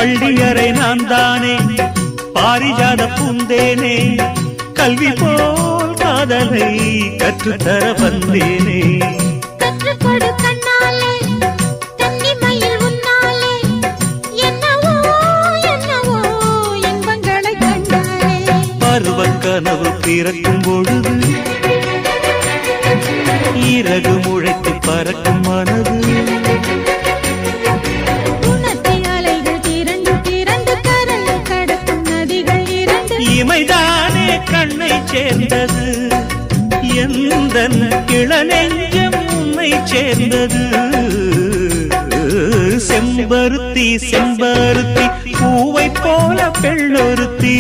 பள்ளியறை நான் தானே பாரிஜாத பூந்தேனே கல்வி போல் காதலை கற்றுத்தர வந்தேனே கற்றுக்கொடு கண்ணாலே தன்னிமையில் உன்னாலே என்னவோ என்னவோ இன்பங்களை கண்டாலே பருவக் கனவு பிறக்கும் பொழுது இறகு முளைத்து பறக்கும் மனது இமைதானே கண்ணை சேர்ந்தது எந்தன் இளநெஞ்சம் உன்னை சேர்ந்தது செம்பருத்தி செம்பருத்தி பூவை போல பெண்ணொருத்தி